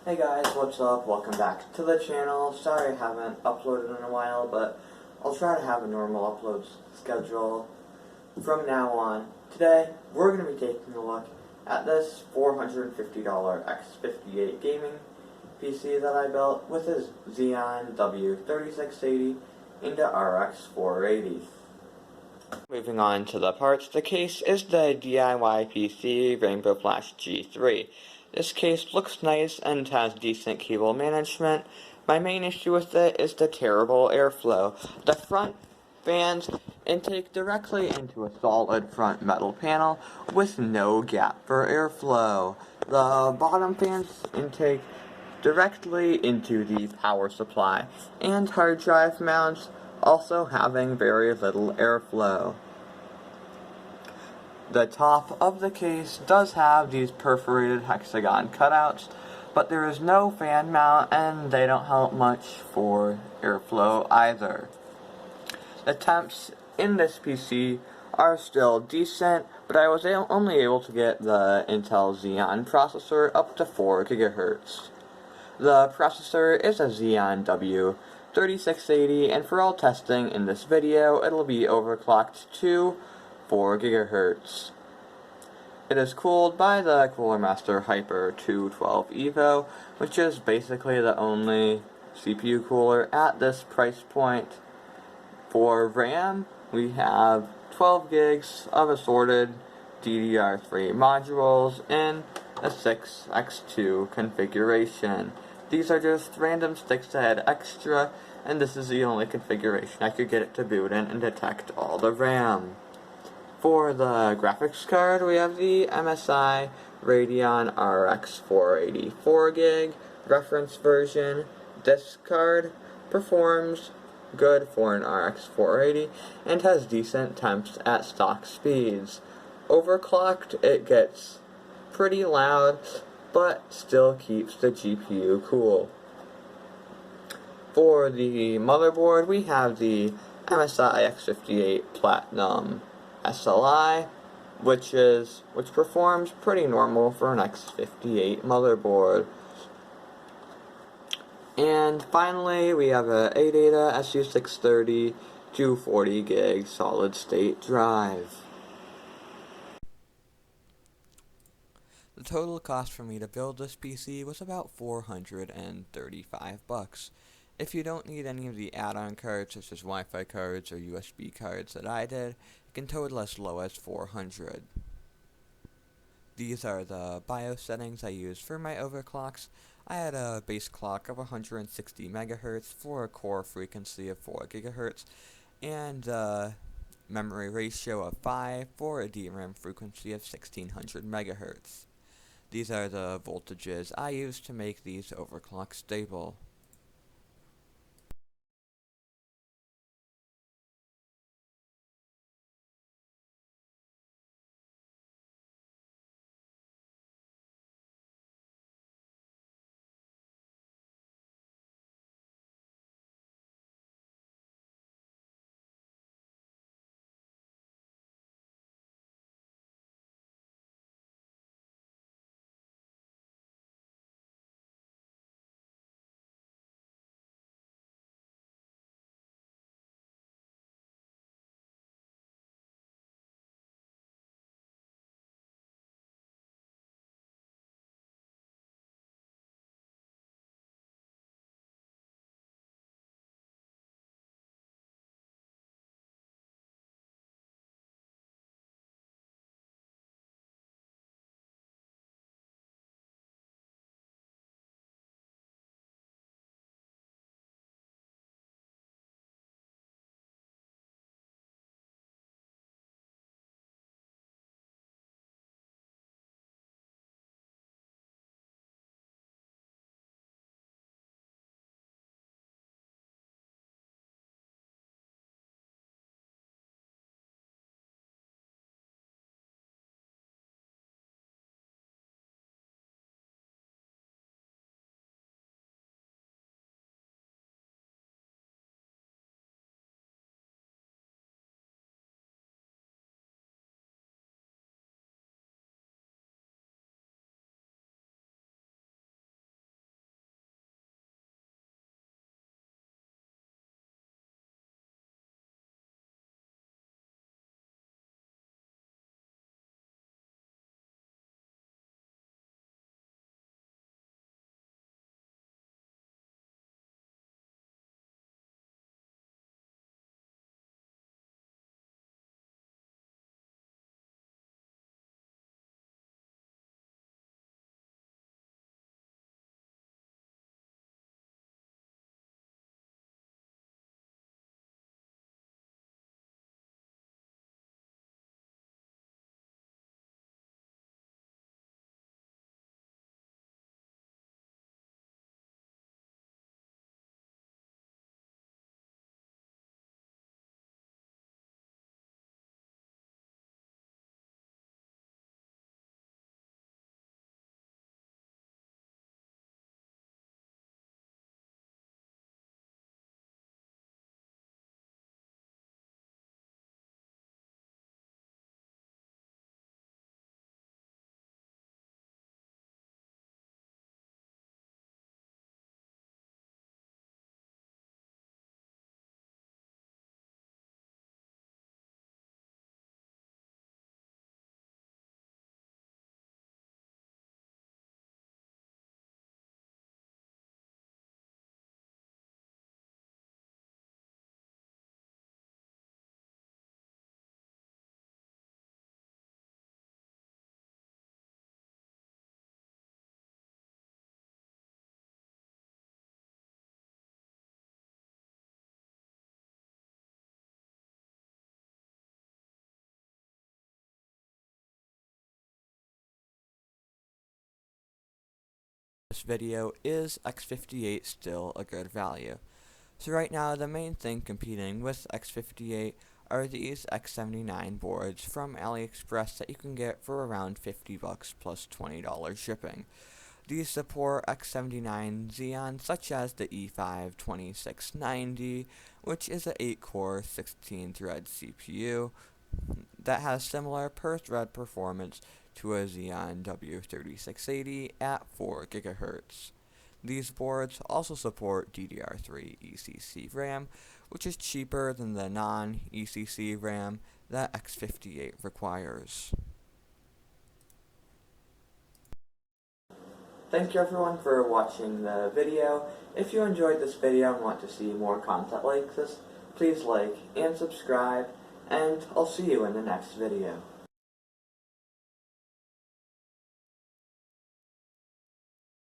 Hey guys, what's up? Welcome back to the channel. Sorry I haven't uploaded in a while, but I'll try to have a normal upload schedule from now on. Today, we're going to be taking a look at this $450 x58 gaming PC that I built with his Xeon W3680 into RX 480. Moving on to the parts, the case is the DIY PC Rainbow Flash G3. This case looks nice and has decent cable management. My main issue with it is the terrible airflow. The front fans intake directly into a solid front metal panel with no gap for airflow. The bottom fans intake directly into the power supply, and hard drive mounts also having very little airflow. The top of the case does have these perforated hexagon cutouts, but there is no fan mount and they don't help much for airflow either. The temps in this PC are still decent, but I was only able to get the Intel Xeon processor up to 4 GHz. The processor is a Xeon W3680, and for all testing in this video, it'll be overclocked to 4 GHz. It is cooled by the Cooler Master Hyper 212 Evo, which is basically the only CPU cooler at this price point. For RAM, we have 12 gigs of assorted DDR3 modules in a 6x2 configuration. These are just random sticks to add extra, and this is the only configuration I could get it to boot in and detect all the RAM. For the graphics card, we have the MSI Radeon RX 480 4GB reference version. This card performs good for an RX 480 and has decent temps at stock speeds. Overclocked, it gets pretty loud, but still keeps the GPU cool. For the motherboard, we have the MSI x58 Platinum SLI, which performs pretty normal for an x58 motherboard. And finally, we have a ADATA SU630 240 gig solid state drive. The total cost for me to build this PC was about $435. If you don't need any of the add-on cards such as Wi-Fi cards or USB cards that I did, it can total as low as $400. These are the BIOS settings I used for my overclocks. I had a base clock of 160 MHz for a core frequency of 4 GHz and a memory ratio of 5 for a DRAM frequency of 1600 MHz. These are the voltages I used to make these overclocks stable. this video, is x58 still a good value? So right now, the main thing competing with x58 are these x79 boards from AliExpress that you can get for around $50 plus $20 shipping. These support x79 Xeon such as the E5-2690, which is an 8-core 16-thread CPU that has similar per-thread performance to a Xeon W3680 at 4 GHz. These boards also support DDR3 ECC RAM, which is cheaper than the non-ECC RAM that x58 requires. Thank you everyone for watching the video. If you enjoyed this video and want to see more content like this, please like and subscribe, and I'll see you in the next video.